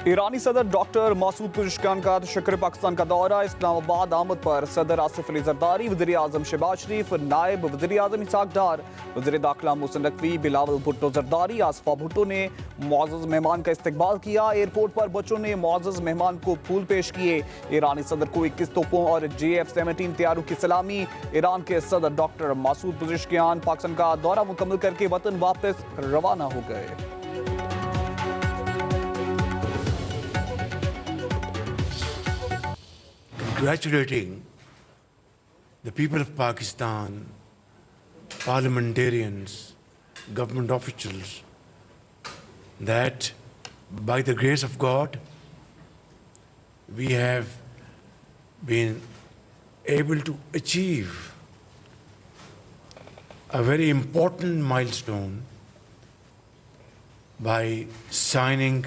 ईरानी सदर doctor Masoud Pezeshkian का शक्र पाकिस्तान का दौरा। इस्लामाबाद आमद पर सदर आसिफ अली जरदारी, वज़ीर आज़म शहबाज शरीफ, नायब वज़ीर आज़म इसहाक डार, वज़ीर दाखिला मोहसिन नकवी, बिलावल भुट्टो जरदारी, आसफा भुट्टो ने मुअज़्ज़ज़ मेहमान का इस्तकबाल किया। एयरपोर्ट पर बच्चों ने मुअज़्ज़ज़ मेहमान को फूल पेश किए। ईरानी सदर को 21 तोपों और JF-17 तैयारों की सलामी। ईरान के सदर डॉक्टर मसूद पेज़ेशकियान पाकिस्तान का दौरा मुकम्मल करके वतन वापस रवाना हो गए। Congratulating the people of Pakistan, parliamentarians, government officials, that by the grace of God, we have been able to achieve a very important milestone by signing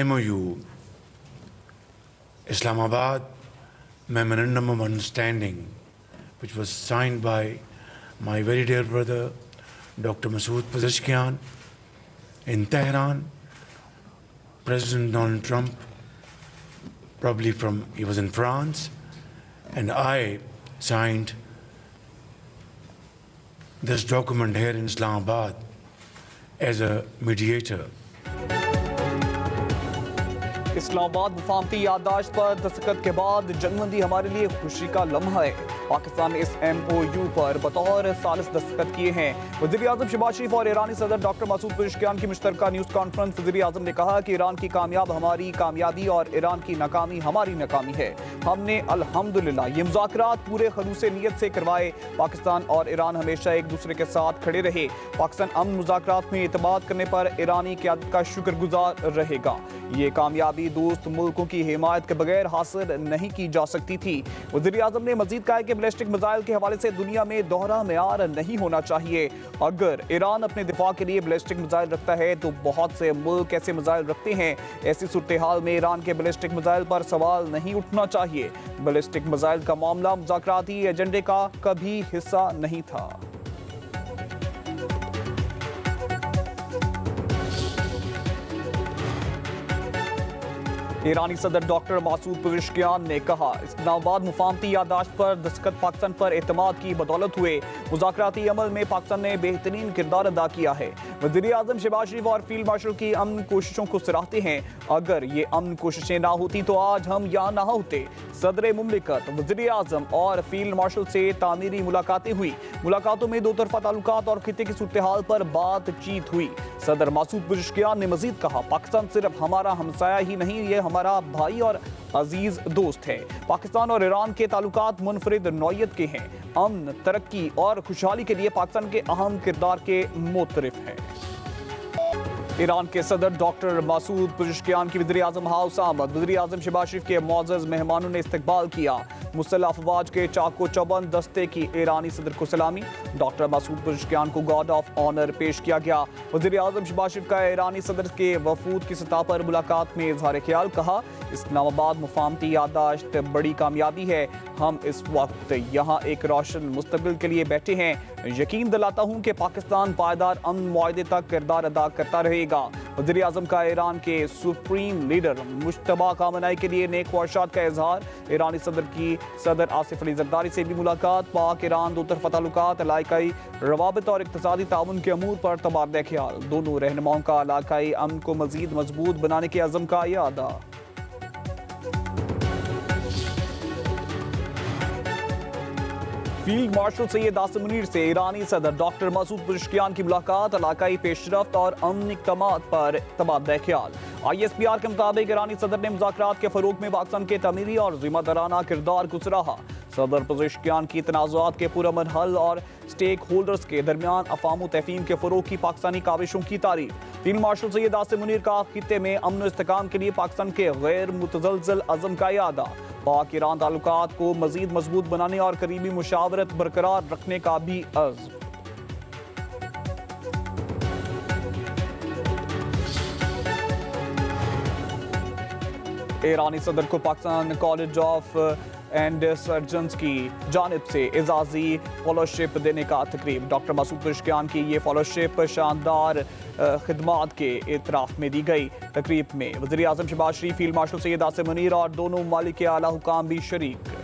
MOU, Islamabad Memorandum of Understanding, which was signed by my very dear brother, Dr. Masood Pezeshkian, in Tehran. President Donald Trump, he was in France, and I signed this document here in Islamabad as a mediator. Islamabad मुफाहमती याददाश्त पर दस्तखत के बाद जंगबंदी हमारे लिए खुशी का लम्हा है। पाकिस्तान ने इस MOU पर बतौर सालिस दस्तखत किए हैं। वज़ीर आज़म शहबाज शरीफ और ईरानी सदर डॉक्टर मसूद पेज़ेशकियान की मुश्तरका न्यूज़ कॉन्फ्रेंस। वज़ीर आज़म ने कहा कि ईरान की कामयाब हमारी कामयाबी और ईरान की नाकामी हमारी नाकामी है। हमने अल्हम्दुलिल्लाह ये मुज़ाकरात पूरे खलूस नीयत से करवाए। पाकिस्तान और ईरान हमेशा एक दूसरे के साथ खड़े रहे। पाकिस्तान अमन मुज़ाकरात में एतमाद करने पर ईरानी क़यादत का शुक्रगुजार रहेगा। ये कामयाबी दोस्त मुल्कों की हिमायत के बगैर हासिल नहीं की जा सकती थी। वज़ीर आज़म ने मज़ीद कहा कि बैलिस्टिक मिसाइल के हवाले से दुनिया में दोहरा मेयार नहीं होना चाहिए। अगर ईरान अपने दिफा के लिए बैलिस्टिक मिसाइल रखता है तो बहुत से मुल्क ऐसे मिसाइल रखते हैं। ऐसी सूरत हाल में ईरान के बैलिस्टिक मिसाइल पर सवाल नहीं उठना चाहिए। बैलिस्टिक मिसाइल का मामला मुज़ाकराती एजेंडे का कभी हिस्सा नहीं था। ईरानी सदर डॉक्टर मसूद पेज़ेशकियान ने कहा, इस्लामाबाद मुफाहमती याददाश्त पर दस्तखत पाकिस्तान पर एतमाद की बदौलत हुए। मुज़ाकराती अमल में पाकिस्तान ने बेहतरीन किरदार अदा किया है। वज़ीर आज़म शहबाज शरीफ और फील्ड मार्शल की अमन कोशिशों को सराहते हैं। अगर ये अमन कोशिशें ना होती तो आज हम यहाँ ना होते। सदर मुमलिकत, वज़ीर आज़म और फील्ड मार्शल से तामीरी मुलाकातें हुई। मुलाकातों में दो तरफा ताल्लुकात और खिते की सूरत हाल पर बातचीत हुई। सदर मसूद पेज़ेशकियान ने मजीद कहा, पाकिस्तान सिर्फ हमारा हमसाया ही नहीं, ये हमारा भाई और अजीज दोस्त है। पाकिस्तान और ईरान के ताल्लुकात मुनफरिद नौयत के हैं। अमन, तरक्की और खुशहाली के लिए पाकिस्तान के अहम किरदार के मोतरफ है। ईरान के सदर डॉक्टर मसूद पेज़ेशकियान की वज़ीर आज़म हाउस आमद। वज़ीर आज़म शहबाज शरीफ के मुअज़्ज़ज़ मेहमानों ने इस्तकबाल किया। मुसल्लह अफवाज के चाको चौबंद दस्ते की ईरानी सदर को सलामी। डॉक्टर मसूद पेज़ेशकियान को गार्ड ऑफ ऑनर पेश किया गया। वज़ीर आज़म शहबाज शरीफ का ईरानी सदर के वफूद की सतह पर मुलाकात में इजहार ख्याल। कहा, इस्लामाबाद मुफाहमती याददाश्त बड़ी कामयाबी है। हम इस वक्त यहाँ एक रोशन मुस्तकबिल के लिए बैठे हैं। यकीन दिलाता हूँ कि पाकिस्तान पायदार अमन मुआहदे तक किरदार अदा करता रहेगा। वज़ीर आज़म का ईरान के सुप्रीम लीडर मुश्तबा कामनाई के लिए नेक ख्वाहिशात का इजहार। ईरानी सदर की सदर आसिफ अली जरदारी से भी मुलाकात। पाक ईरान दो तरफा ताल्लुकात, इलाकाई रवाबित और इक़्तिसादी ताउन के अमूर पर तबादला ख्याल। दोनों रहनुमाओं का इलाकाई अमन को मज़ीद मजबूत बनाने के अज़म का इरादा। फील्ड मार्शल सैयद आसिम मुनीर से ईरानी सदर डॉक्टर मसूद पेज़ेशकियान की मुलाकात। इलाकाई पेशरफ्त और अमन इक़दामात पर तबादला ख्याल। ISPR के मुताबिक ईरानी सदर ने मुज़ाकरात के फ़रोग़ में पाकिस्तान के तमीरी और ज़िम्मेदाराना किरदार को सराहा। सदर पेज़ेशकियान की तनाज़ुआत के पुरअमन हल और स्टेक होल्डर्स के दरमियान अफ़ाम तफ़हीम के फ़रोग़ की पाकिस्तानी काविशों की तारीफ। फील्ड मार्शल सैयद आसिम मुनीर का खित्ते में अमन इस्तेहकाम के लिए पाकिस्तान के गैर मुतज़लज़ल अज़म का इरादा। पाक ईरान ताल्लुकात को मज़ीद मजबूत बनाने और करीबी मुशावरत बरकरार रखने का भी अज़्म। ईरानी सदर को Pakistan college of and surgeons की जानिब से एजाजी फॉलोशिप देने का तकरीब। डॉक्टर मसूद पज़ेशकियान की ये फॉलोशिप शानदार खिदमात के इतराफ़ में दी गई। तकरीब में वज़ीर आज़म शहबाज शरीफ, फील्ड मार्शल सैयद आसिम मुनीर और दोनों ममालिक के आला हुकाम भी शरीक।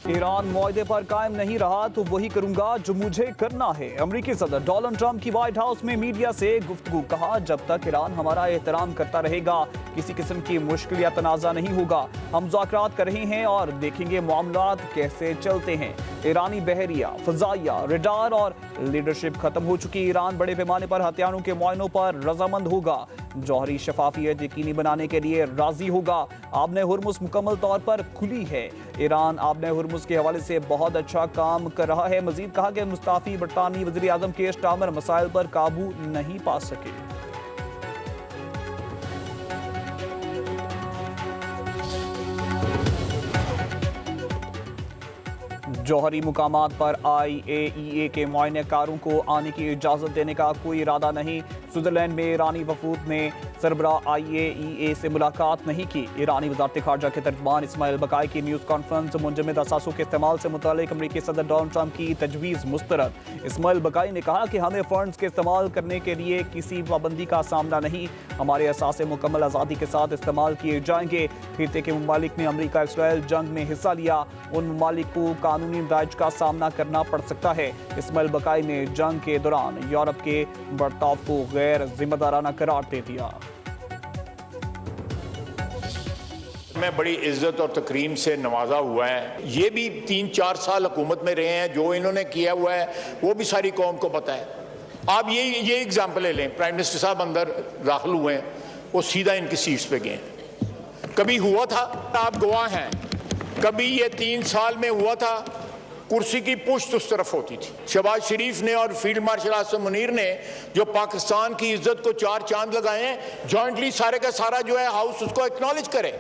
ईरान मुआहदे पर कायम नहीं रहा तो वही करूंगा जो मुझे करना है। अमेरिकी सदर डोनाल्ड ट्रंप की व्हाइट हाउस में मीडिया से गुफ्तगू। कहा, जब तक ईरान हमारा एहतराम करता रहेगा किसी किस्म की मुश्किल या तनाज़ा नहीं होगा। हम मुज़ाकरात कर रहे हैं और देखेंगे मामलात कैसे चलते हैं। ईरानी बहरिया, फ़ज़ाइया, रडार और लीडरशिप खत्म हो चुकी। ईरान बड़े पैमाने पर हथियारों के मुआयनों पर रजामंद होगा। जौहरी शफाफियत यकीनी बनाने के लिए राजी होगा। आबने हुर्मुज़ मुकम्मल तौर पर खुली है। ईरान आबने हुर्मुज़ के हवाले से बहुत अच्छा काम कर रहा है। मजीद कहा कि मुस्ताफी बरतानी वज़ीर आज़म के स्टामर मसाइल पर काबू नहीं पा सके। जौहरी मुकामात पर IAEA के मुआयनेकारों को आने की इजाज़त देने का कोई इरादा नहीं। स्विट्ज़रलैंड में ईरानी वफूद ने सरबराह IAEA से मुलाकात नहीं की। ईरानी वज़ारत ख़ारजा के तर्जुमान इस्माइल बकाई की न्यूज़ कॉन्फ्रेंस। मुंजमद असासों के इस्तेमाल से मुतालिक अमरीकी सदर डोनाल्ड ट्रंप की तजवीज़ मुस्तरद। इस्माइल बकाई ने कहा कि हमें फ़ंड्स के इस्तेमाल करने के लिए किसी पाबंदी का सामना नहीं। हमारे असासे मुकम्मल आज़ादी के साथ इस्तेमाल किए जाएंगे। खित्ते के ममालिक ने अमरीका इसराइल जंग में हिस्सा लिया। उन ममालिक को कानूनी नताइज का सामना करना पड़ सकता है। इस्माइल बकाई ने जंग के दौरान यूरोप के बर्ताव को गैर जिम्मेदाराना करार दे दिया। मैं बड़ी इज्जत और तकरीम से नवाजा हुआ है। ये भी 3-4 साल हुकूमत में रहे हैं। जो इन्होंने किया हुआ है वो भी सारी कौम को पता है। आप ये एग्जाम्पल ले लें, प्राइम मिनिस्टर साहब अंदर दाखिल हुए हैं, वो सीधा इनकी सीट्स पे गए। कभी हुआ था, आप गवाह हैं, कभी ये 3 साल में हुआ था कुर्सी की पुश्त उस तरफ होती थी। शहबाज शरीफ ने और फील्ड मार्शल आसिम मुनीर ने जो पाकिस्तान की इज्जत को 4 चांद लगाए हैं, जॉइंटली सारे का सारा जो है हाउस उसको एक्नॉलेज करे।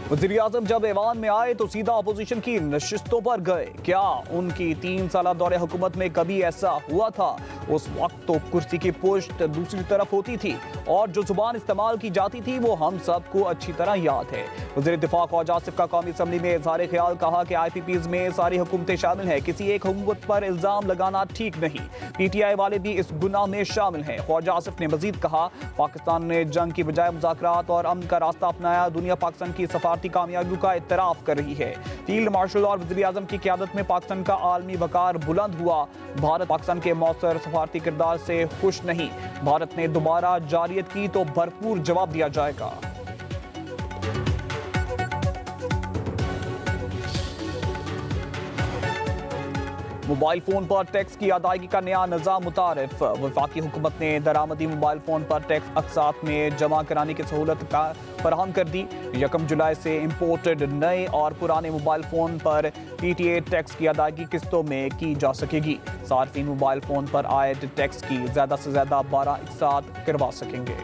वज़ीर आज़म जब ऐवान में आए तो सीधा अपोजिशन की नशिस्तों पर गए। क्या उनकी 3 साल दौरे हुकूमत में कभी ऐसा हुआ था? उस वक्त तो कुर्सी की पुश्त दूसरी तरफ होती थी और जो जुबान इस्तेमाल की जाती थी वो हम सबको अच्छी तरह याद है। वज़ीर दिफा ख्वाजा आसिफ का कौमी असम्बली में इज़हार ख्याल। कहा कि IPPs में सारी हुकूमतें शामिल हैं। किसी एक हुकूमत पर इल्ज़ाम लगाना ठीक नहीं। PTI वाले भी इस गुनाह में शामिल हैं। ख्वाजा आसिफ ने मजीद कहा, पाकिस्तान ने जंग की बजाय मुज़ाकरात और अमन का रास्ता अपनाया। दुनिया पाकिस्तान की सफारती कामयाबियों का इतराफ़ कर रही है। फील्ड मार्शल और वज़ीर आज़म की क़यादत में पाकिस्तान का आलमी वक़ार बुलंद हुआ। भारत पाकिस्तान के मौसर सफारती किरदार से खुश नहीं। भारत ने दोबारा जारियत की तो भरपूर जवाब दिया जाएगा। मोबाइल फोन पर टैक्स की अदायगी का नया निज़ाम मुतारिफ। वफाकी हुकूमत ने दरामदी मोबाइल फोन पर टैक्स अक़सात में जमा कराने की सहूलत फराहम कर दी। 1 जुलाई से इम्पोर्टेड नए और पुराने मोबाइल फोन पर PTA टैक्स की अदायगी किस्तों में की जा सकेगी। सार्फिन मोबाइल फोन पर आयद टैक्स की ज़्यादा से ज़्यादा 12 अक़सात करवा सकेंगे।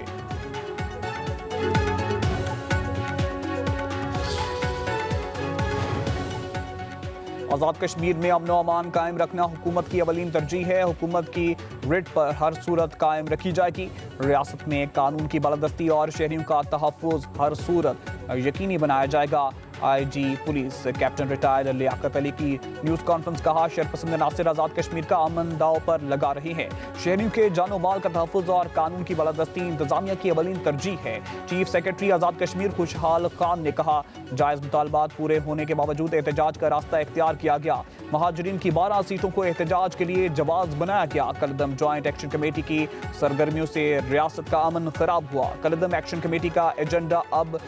आज़ाद कश्मीर में अमन व अमान कायम रखना हुकूमत की अवलीन तरजीह है। हुकूमत की रिट पर हर सूरत कायम रखी जाएगी। रियासत में कानून की बालादस्ती और शहरियों का तहफ़्फ़ुज़ हर सूरत यकीनी बनाया जाएगा। IG police captain retired Liaquat Ali की न्यूज़ कॉन्फ्रेंस। कहा, शरपसंद नासिर आज़ाद कश्मीर का अमन दाव पर लगा रहे हैं। शहरियों के जानो माल का तहफ़्फ़ुज़ और कानून की बालादस्ती इंतजामिया की अवलीन तरजीह है। चीफ सेक्रेटरी आज़ाद कश्मीर खुशहाल खान ने कहा, जायज़ मुतालबात पूरे होने के बावजूद एहतजाज का रास्ता इख्तियार किया गया। महाजरीन की 12 सीटों को एहतजाज के लिए जवाज़ बनाया गया। कलदम जॉइंट एक्शन कमेटी की सरगर्मियों से रियासत का अमन खराब हुआ। कलदम एक्शन कमेटी का एजेंडा अब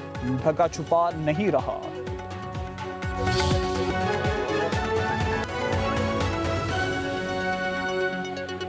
ढका छुपा नहीं रहा।